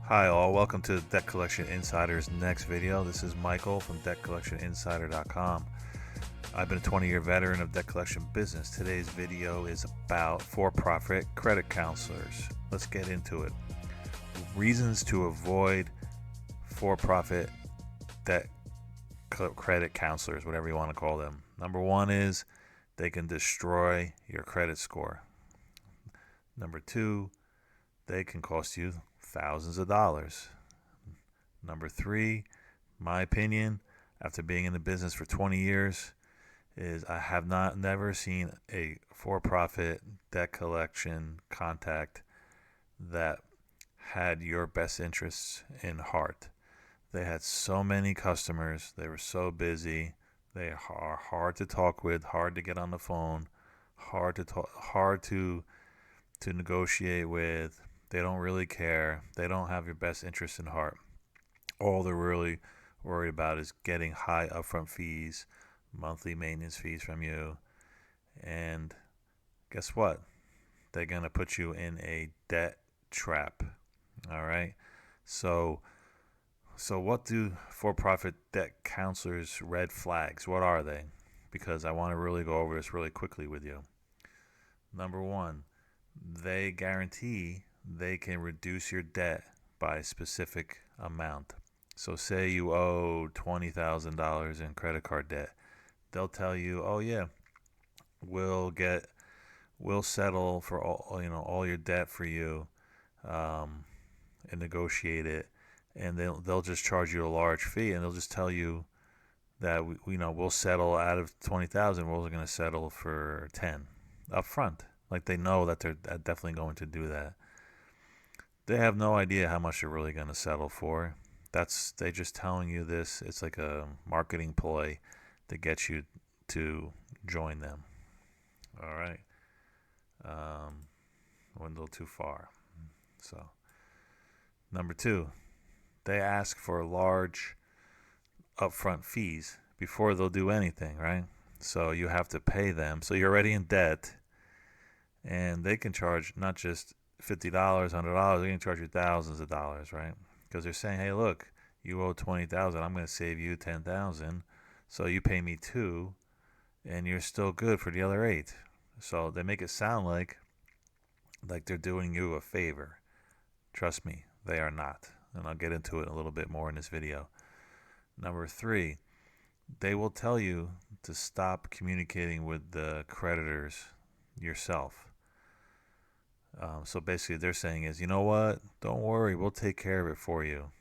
Hi all, welcome to Debt Collection Insider's next video. This is Michael from DebtCollectionInsider.com. I've been a 20-year veteran of debt collection business. Today's video is about for-profit credit counselors. Let's get into it. Reasons to avoid for-profit debt credit counselors, whatever you want to call them. Number one is they can destroy your credit score. Number two, they can cost you thousands of dollars. Number three, my opinion, after being in the business for 20 years, is I have never seen a for-profit debt collection contact that had your best interests in heart. They had so many customers. They were so busy. They are hard to talk with, hard to get on the phone, hard to negotiate with. They don't really care. They don't have your best interest in heart. All they're really worried about is getting high upfront fees, monthly maintenance fees from you. And guess what? They're going to put you in a debt trap. All right? So what do for-profit debt counselors' red flags? What are they? Because I want to really go over this really quickly with you. Number one, they guarantee they can reduce your debt by a specific amount. So say you owe $20,000 in credit card debt. They'll tell you, "Oh yeah, we'll settle for all your debt for you, and negotiate it, and they'll just charge you a large fee, and they'll just tell you that we'll settle out of 20,000, we're going to settle for 10 up front." Like they know that they're definitely going to do that. They have no idea how much they're really going to settle for. They just telling you this. It's like a marketing ploy to get you to join them. All right. Went a little too far. So, number two, they ask for large upfront fees before they'll do anything, right? So you have to pay them. So you're already in debt, and they can charge not just $50, $100. They can charge you thousands of dollars, right? Because they're saying, "Hey, look, you owe 20,000. I'm going to save you 10,000. So you pay me 2, and you're still good for the other 8." So they make it sound like they're doing you a favor. Trust me, they are not. And I'll get into it a little bit more in this video. Number three, they will tell you to stop communicating with the creditors yourself. So basically, they're saying is, "You know what? Don't worry, we'll take care of it for you."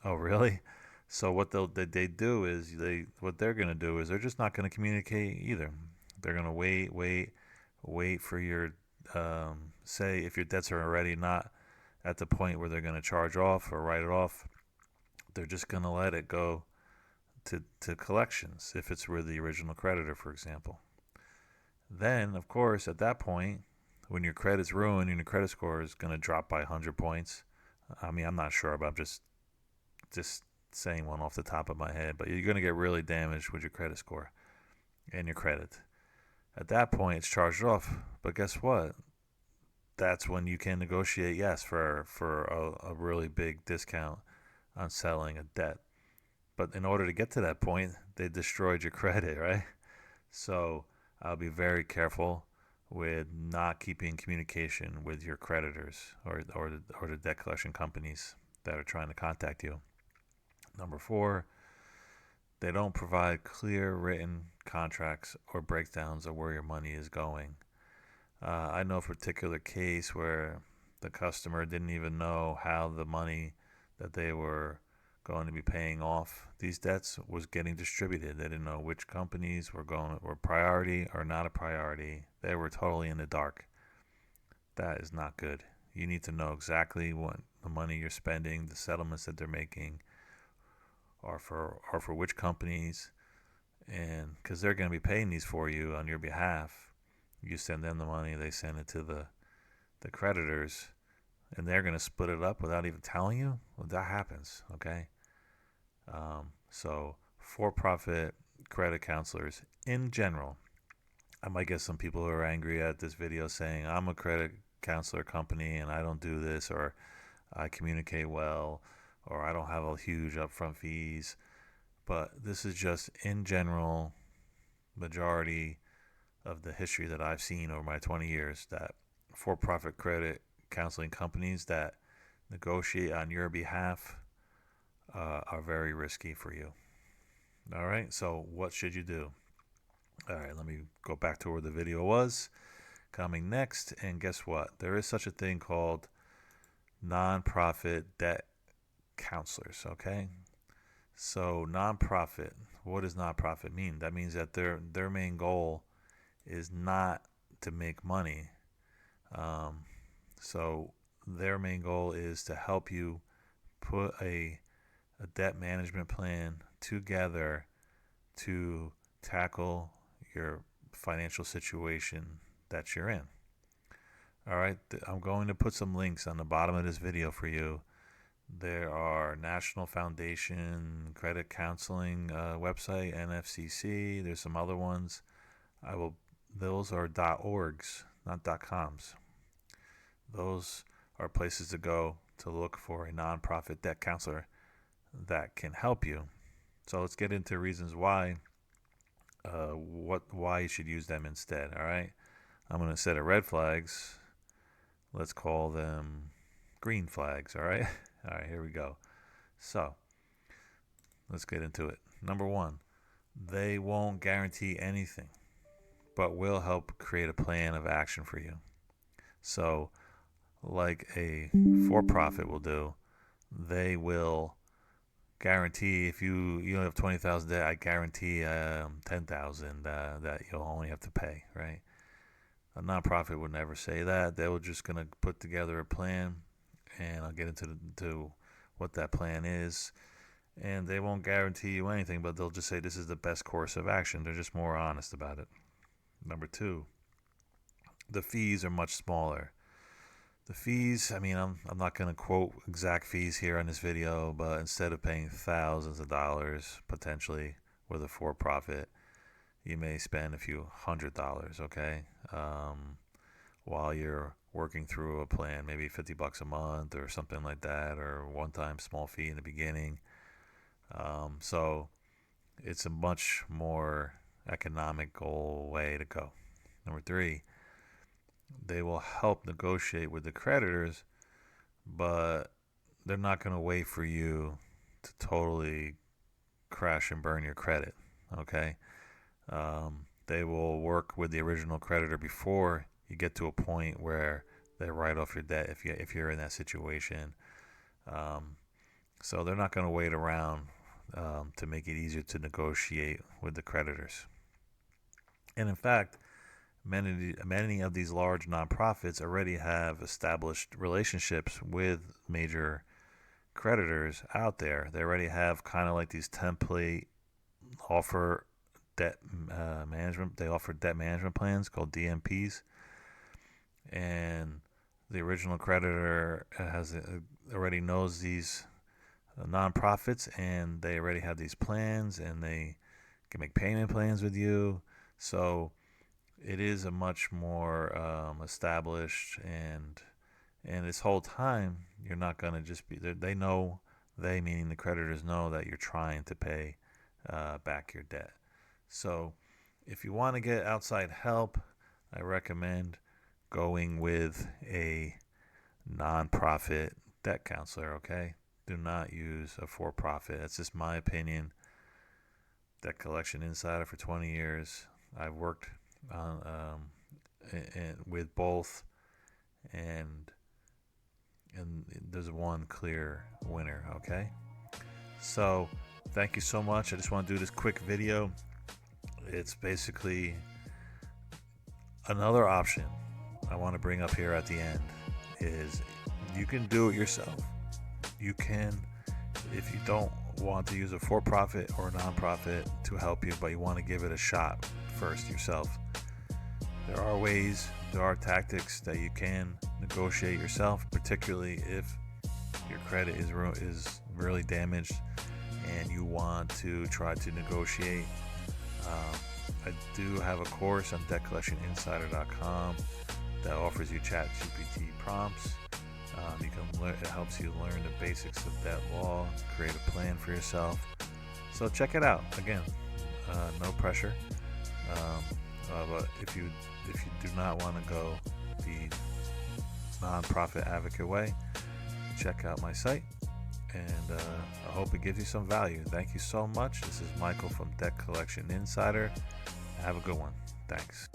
Oh, really? So what they do is what they're gonna do is they're just not gonna communicate either. They're gonna wait for your say if your debts are already not at the point where they're gonna charge off or write it off. They're just gonna let it go to collections if it's with the original creditor, for example. Then, of course, at that point, when your credit's ruined and your credit score is going to drop by 100 points. I mean, I'm not sure, but I'm just saying one off the top of my head. But you're going to get really damaged with your credit score and your credit. At that point, it's charged off. But guess what? That's when you can negotiate, yes, for a really big discount on selling a debt. But in order to get to that point, they destroyed your credit, right? So I'll be very careful with not keeping communication with your creditors or the debt collection companies that are trying to contact you. Number four, they don't provide clear written contracts or breakdowns of where your money is going. I know a particular case where the customer didn't even know how the money that they were going to be paying off these debts was getting distributed. They didn't know which companies were priority or not a priority. They were totally in the dark. That is not good. You need to know exactly what the money you're spending, the settlements that they're making, are for which companies, and because they're going to be paying these for you on your behalf. You send them the money, they send it to the creditors, and they're going to split it up without even telling you. Well, that happens, okay? So for-profit credit counselors in general, I might get some people who are angry at this video saying I'm a credit counselor company and I don't do this, or I communicate well, or I don't have a huge upfront fees. But this is just in general, majority of the history that I've seen over my 20 years, that for-profit credit counseling companies that negotiate on your behalf are very risky for you. All right, so what should you do? All right, let me go back to where the video was. Coming next, and guess what? There is such a thing called nonprofit debt counselors, okay? So nonprofit, what does nonprofit mean? That means that their main goal is not to make money. So their main goal is to help you put a debt management plan together to tackle your financial situation that you're in. All right, I'm going to put some links on the bottom of this video for you. There are National Foundation Credit Counseling website, NFCC. There's some other ones. Those are .orgs, not .coms. Those are places to go to look for a nonprofit debt counselor that can help you. So let's get into reasons why you should use them instead. All right, I'm going to set of red flags. Let's call them green flags. All right. All right, here we go. So let's get into it. Number one, they won't guarantee anything, but will help create a plan of action for you. So, like a for-profit will do, they will guarantee if you have 20,000 debt, I guarantee 10,000 that you'll only have to pay, right? A nonprofit would never say that. They were just gonna put together a plan, and I'll get into what that plan is. And they won't guarantee you anything, but they'll just say this is the best course of action. They're just more honest about it. Number two, the fees are much smaller. The fees, I mean, I'm not going to quote exact fees here on this video, but instead of paying thousands of dollars potentially with a for-profit, you may spend a few $100s, okay? While you're working through a plan, maybe $50 a month or something like that, or one-time small fee in the beginning. So it's a much more economical way to go. Number three, they will help negotiate with the creditors, but they're not going to wait for you to totally crash and burn your credit, okay? They will work with the original creditor before you get to a point where they write off your debt if you're in that situation. So they're not going to wait around to make it easier to negotiate with the creditors. And in fact, many of these large nonprofits already have established relationships with major creditors out there. They already have kind of like these template offer debt management. They offer debt management plans called DMPs, and the original creditor already knows these nonprofits, and they already have these plans, and they can make payment plans with you. So it is a much more established, and this whole time you're not going to just be there. They know, they meaning the creditors know that you're trying to pay back your debt. So if you want to get outside help, I recommend going with a nonprofit debt counselor, okay? Do not use a for-profit. That's just my opinion. Debt Collection Insider for 20 years. I've worked on with both, and there's one clear winner, okay? So thank you so much. I just want to do this quick video. It's basically another option I want to bring up here at the end is you can do it yourself. You can, if you don't want to use a for-profit or a non-profit to help you, but you want to give it a shot first yourself. There are ways, there are tactics that you can negotiate yourself, particularly if your credit is really damaged and you want to try to negotiate. I do have a course on debtcollectioninsider.com that offers you ChatGPT prompts, You can learn. It helps you learn the basics of debt law, create a plan for yourself. So check it out. Again, no pressure. But if you do not want to go the nonprofit advocate way, check out my site, and I hope it gives you some value. Thank you so much. This is Michael from Debt Collection Insider. Have a good one. Thanks.